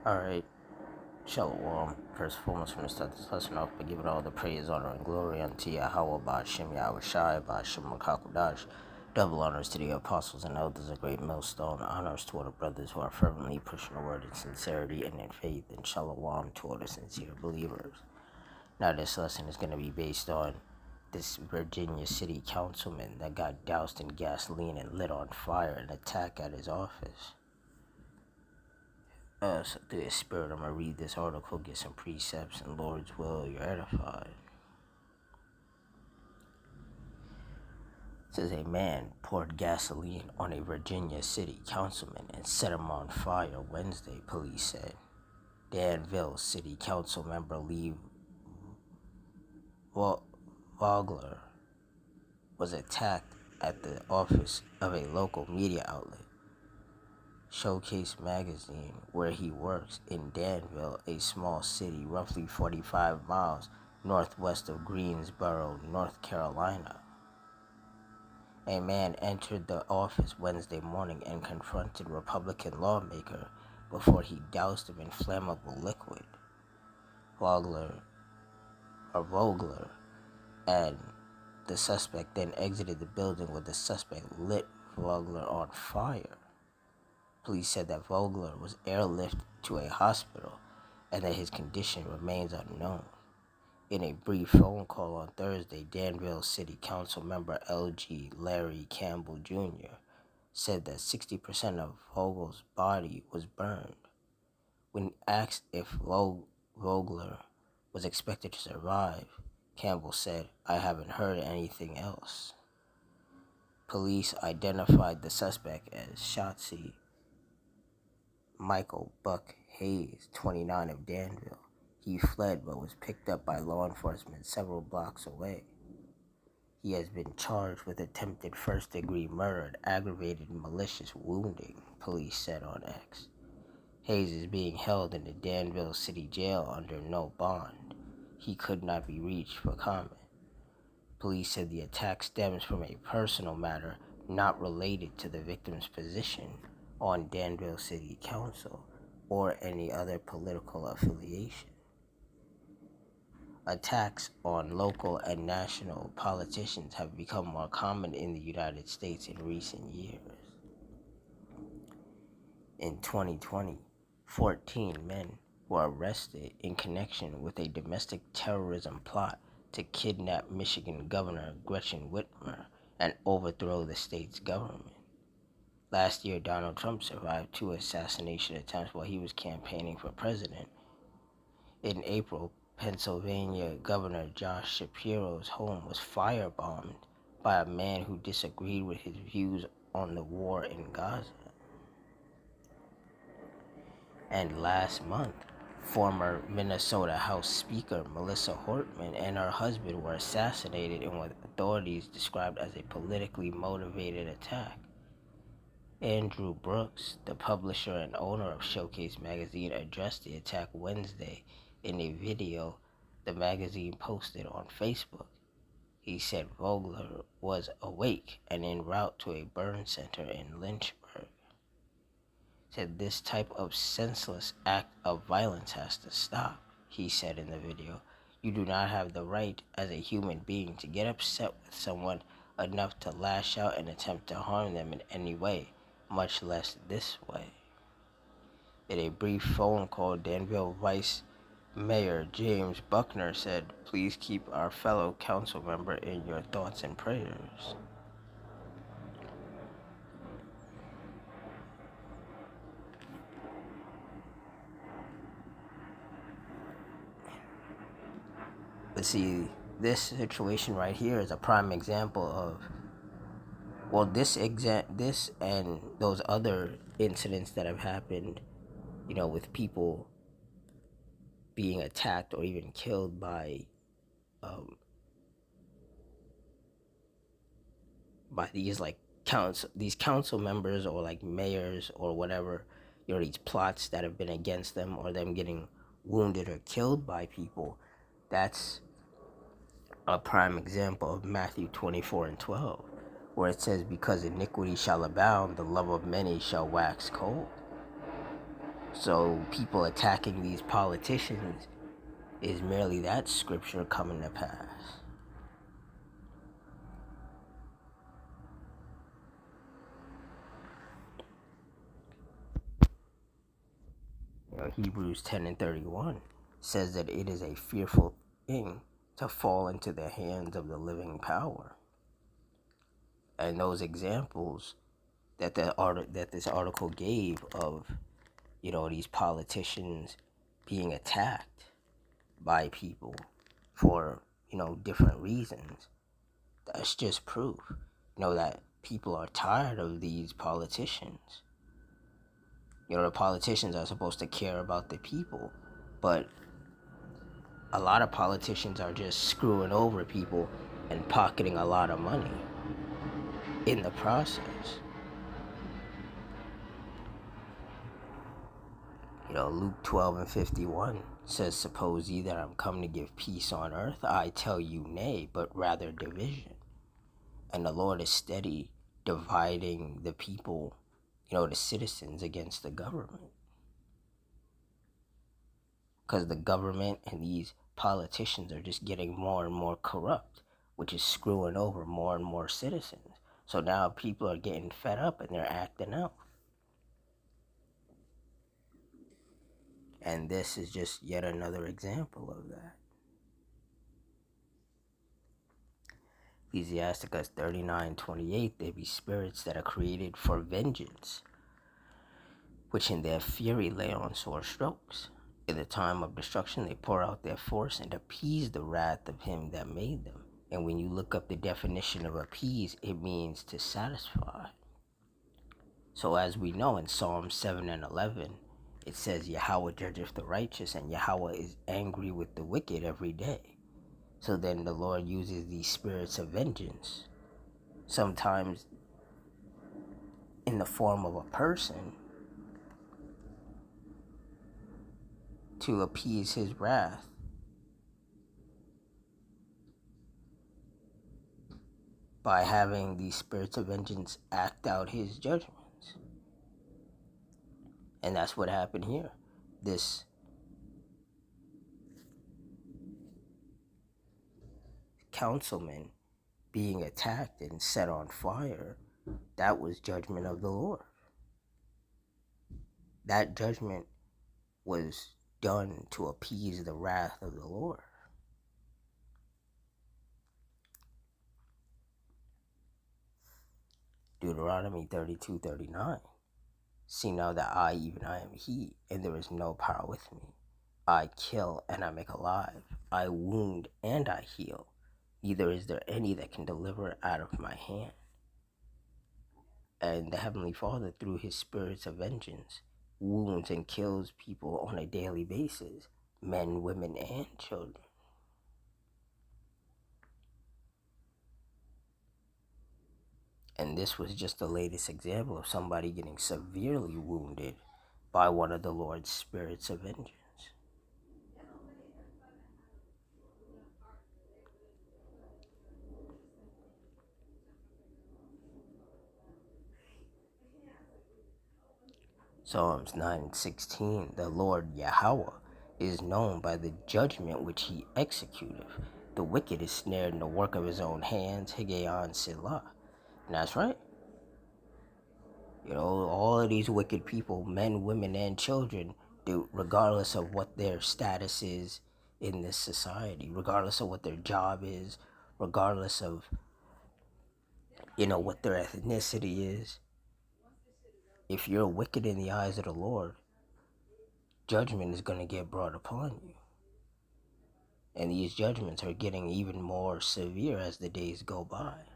Alright, Shalom. First and foremost, from the start this lesson off by giving all the praise, honor, and glory unto Yahweh, Ba'ashem Yahushai, Ba'ashem Makakudash. Double honors to the apostles and elders of great millstone. Honors to all the brothers who are fervently pushing the word in sincerity and in faith. And Shalom to all the sincere believers. Now, this lesson is going to be based on this Virginia city councilman that got doused in gasoline and lit on fire in an attack at his office. So through His Spirit, I'm going to read this article, get some precepts, and Lord's will, you're edified. It says a man poured gasoline on a Virginia city councilman and set him on fire Wednesday, police said. Danville City Council member Lee Vogler was attacked at the office of a local media outlet, Showcase magazine, where he works in Danville, a small city roughly 45 miles northwest of Greensboro, North Carolina. A man entered the office Wednesday morning and confronted Republican lawmaker before he doused him in flammable liquid. Vogler and the suspect then exited the building where the suspect lit Vogler on fire. Police said that Vogler was airlifted to a hospital and that his condition remains unknown. In a brief phone call on Thursday, Danville City Council member L.G. Larry Campbell Jr. said that 60% of Vogel's body was burned. When asked if Vogler was expected to survive, Campbell said, "I haven't heard anything else." Police identified the suspect as Shotzi Michael Buck Hayes, 29, of Danville. He fled but was picked up by law enforcement several blocks away. He has been charged with attempted first-degree murder and aggravated malicious wounding, police said on X. Hayes is being held in the Danville City Jail under no bond. He could not be reached for comment. Police said the attack stems from a personal matter not related to the victim's position on Danville City Council or any other political affiliation. Attacks on local and national politicians have become more common in the United States in recent years. In 2020, 14 men were arrested in connection with a domestic terrorism plot to kidnap Michigan Governor Gretchen Whitmer and overthrow the state's government. Last year, Donald Trump survived 2 assassination attempts while he was campaigning for president. In April, Pennsylvania Governor Josh Shapiro's home was firebombed by a man who disagreed with his views on the war in Gaza. And last month, former Minnesota House Speaker Melissa Hortman and her husband were assassinated in what authorities described as a politically motivated attack. Andrew Brooks, the publisher and owner of Showcase magazine, addressed the attack Wednesday in a video the magazine posted on Facebook. He said Vogler was awake and en route to a burn center in Lynchburg. Said this type of senseless act of violence has to stop, he said in the video. You do not have the right as a human being to get upset with someone enough to lash out and attempt to harm them in any way, much less this way. In a brief phone call, Danville Vice Mayor James Buckner said, "Please keep our fellow council member in your thoughts and prayers." But see, this situation right here is a prime example of, well, this and those other incidents that have happened, with people being attacked or even killed by these council members or like mayors or whatever, these plots that have been against them or them getting wounded or killed by people. That's a prime example of Matthew 24:12, where it says, "Because iniquity shall abound, the love of many shall wax cold." So people attacking these politicians is merely that scripture coming to pass. Hebrews 10 and 31 says that it is a fearful thing to fall into the hands of the living power. And those examples that this article gave of, these politicians being attacked by people for, different reasons, that's just proof, that people are tired of these politicians. The politicians are supposed to care about the people, but a lot of politicians are just screwing over people and pocketing a lot of money in the process. Luke 12 and 51 says, "Suppose ye that I'm come to give peace on earth? I tell you, nay, but rather division." And the Lord is steady dividing the people, the citizens against the government. Because the government and these politicians are just getting more and more corrupt, which is screwing over more and more citizens. So now people are getting fed up and they're acting out. And this is just yet another example of that. Ecclesiasticus 39:28, "There be spirits that are created for vengeance, which in their fury lay on sore strokes. In the time of destruction they pour out their force and appease the wrath of him that made them." And when you look up the definition of appease, it means to satisfy. So as we know in Psalm 7 and 11, it says, "Yahweh judgeth the righteous, and Yahweh is angry with the wicked every day." So then the Lord uses these spirits of vengeance, sometimes in the form of a person, to appease his wrath. By having these spirits of vengeance act out his judgments. And that's what happened here. This councilman being attacked and set on fire, that was judgment of the Lord. That judgment was done to appease the wrath of the Lord. Deuteronomy 32:39. "See now that I, even I, am he, and there is no power with me. I kill and I make alive. I wound and I heal. Neither is there any that can deliver out of my hand." And the Heavenly Father, through his spirits of vengeance, wounds and kills people on a daily basis, men, women, and children. And this was just the latest example of somebody getting severely wounded by one of the Lord's spirits of vengeance. Psalms 9:16, "The Lord Yahweh is known by the judgment which he executeth. The wicked is snared in the work of his own hands." Higgaion Selah. And that's right. All of these wicked people, men, women, and children, regardless of what their status is in this society, regardless of what their job is, regardless of, what their ethnicity is. If you're wicked in the eyes of the Lord, judgment is going to get brought upon you. And these judgments are getting even more severe as the days go by.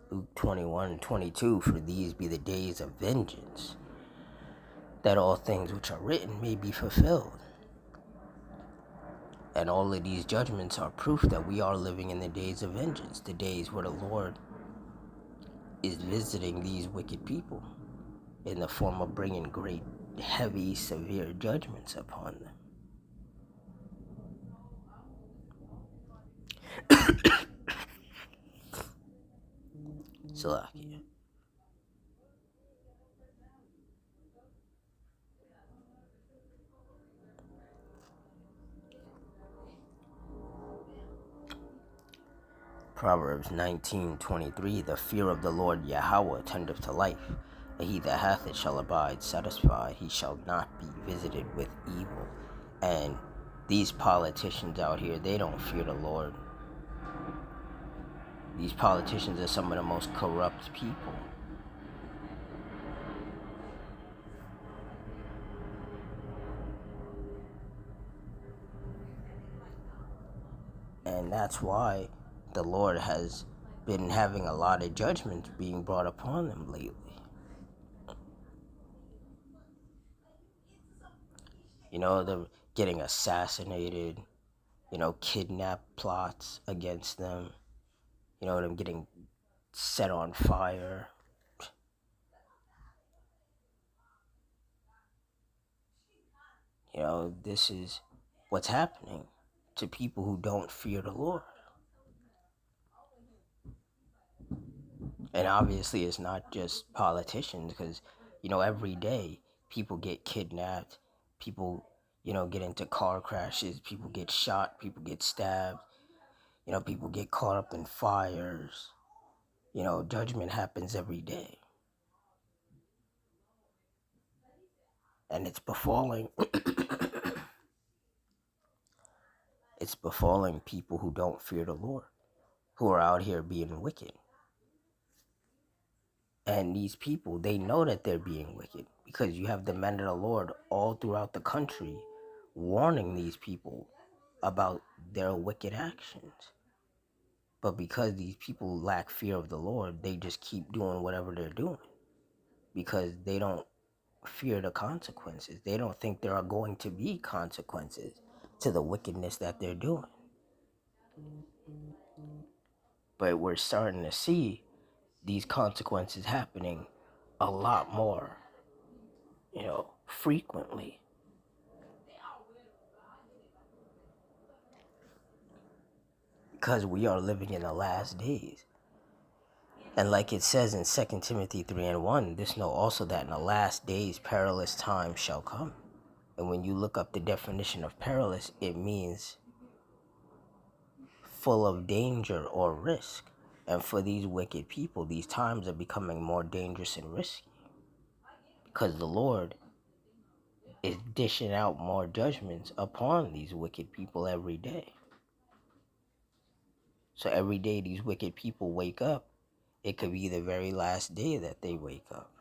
Luke 21:22, "For these be the days of vengeance, that all things which are written may be fulfilled." And all of these judgments are proof that we are living in the days of vengeance, the days where the Lord is visiting these wicked people in the form of bringing great heavy, severe judgments upon them. Salakia. Proverbs 19:23. The fear of the Lord Yahweh tendeth to life, and he that hath it shall abide satisfied. He shall not be visited with evil. And these politicians out here, they don't fear the Lord. These politicians are some of the most corrupt people. And that's why the Lord has been having a lot of judgments being brought upon them lately. They're getting assassinated, kidnap plots against them, them getting set on fire. This is what's happening to people who don't fear the Lord. And obviously, it's not just politicians, because, every day people get kidnapped, people, get into car crashes, people get shot, people get stabbed, people get caught up in fires. Judgment happens every day. And it's befalling it's befalling people who don't fear the Lord, who are out here being wicked. And these people, they know that they're being wicked, because you have the men of the Lord all throughout the country warning these people about their wicked actions. But because these people lack fear of the Lord, they just keep doing whatever they're doing, because they don't fear the consequences. They don't think there are going to be consequences to the wickedness that they're doing. But we're starting to see these consequences happening a lot more, frequently. Because we are living in the last days. And like it says in 2 Timothy 3:1, this know also that in the last days perilous times shall come. And when you look up the definition of perilous, it means full of danger or risk. And for these wicked people, these times are becoming more dangerous and risky, because the Lord is dishing out more judgments upon these wicked people every day. So every day these wicked people wake up, it could be the very last day that they wake up.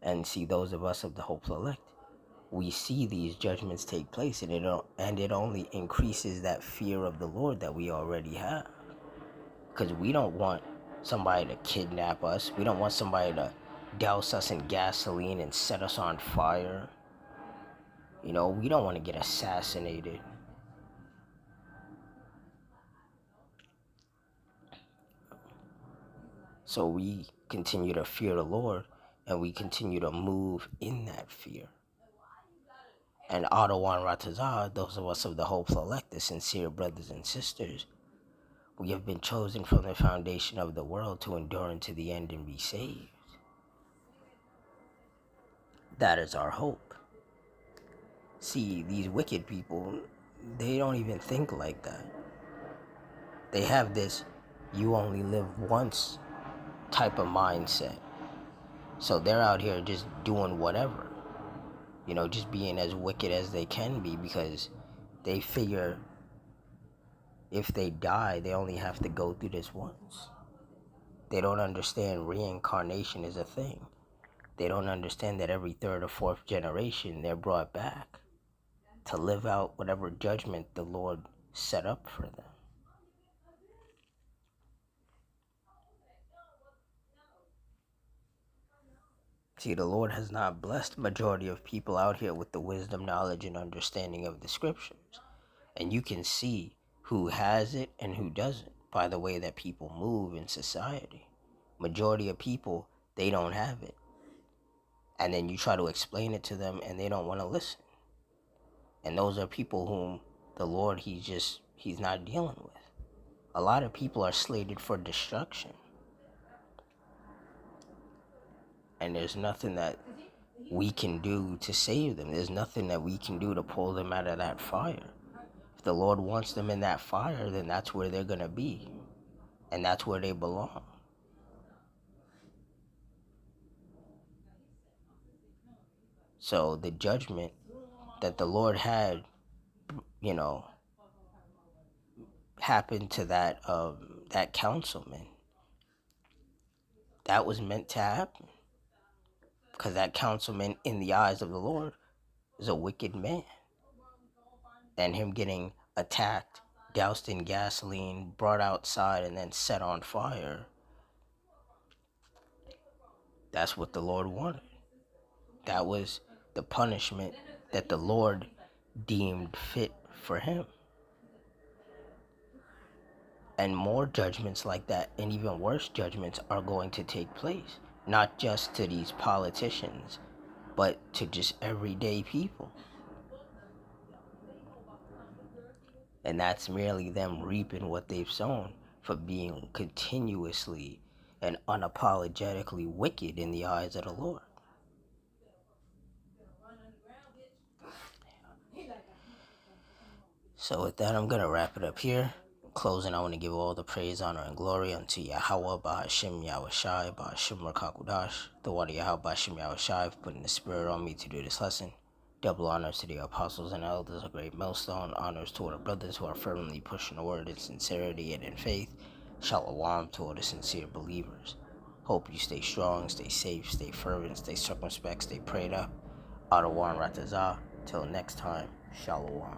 And see, those of us of the hopeful elect, we see these judgments take place, and it only increases that fear of the Lord that we already have. Because we don't want somebody to kidnap us. We don't want somebody to douse us in gasoline and set us on fire. We don't want to get assassinated. So we continue to fear the Lord, and we continue to move in that fear. And Adawan Ratazah, those of us of the hopeful elect, the sincere brothers and sisters, we have been chosen from the foundation of the world to endure unto the end and be saved. That is our hope. See, these wicked people, they don't even think like that. They have this you only live once type of mindset. So they're out here just doing whatever. Just being as wicked as they can be, because they figure if they die, they only have to go through this once. They don't understand reincarnation is a thing. They don't understand that every third or fourth generation they're brought back to live out whatever judgment the Lord set up for them. See, the Lord has not blessed the majority of people out here with the wisdom, knowledge, and understanding of the scriptures. And you can see who has it and who doesn't by the way that people move in society. Majority of people, they don't have it. And then you try to explain it to them and they don't want to listen. And those are people whom the Lord, he's not dealing with. A lot of people are slated for destruction. And there's nothing that we can do to save them. There's nothing that we can do to pull them out of that fire. If the Lord wants them in that fire, then that's where they're going to be. And that's where they belong. So the judgment that the Lord had, you know, happened to that councilman. That was meant to happen. Because that councilman, in the eyes of the Lord, is a wicked man. And him getting attacked, doused in gasoline, brought outside, and then set on fire, that's what the Lord wanted. That was the punishment that the Lord deemed fit for him. And more judgments like that, and even worse judgments, are going to take place. Not just to these politicians, but to just everyday people. And that's merely them reaping what they've sown for being continuously and unapologetically wicked in the eyes of the Lord. So with that, I'm going to wrap it up here. In closing, I want to give all the praise, honor, and glory unto Yahweh, Bahashim Yahushai, Bahashim Rakakudash, the water Yahweh, Bahashim Yahushai, for putting the spirit on me to do this lesson. Double honors to the apostles and elders, a great millstone. Honors to all the brothers who are firmly pushing the word in sincerity and in faith. Shalom to all the sincere believers. Hope you stay strong, stay safe, stay fervent, stay circumspect, stay prayed up. Adawan Ratazah. Till next time, Shalom.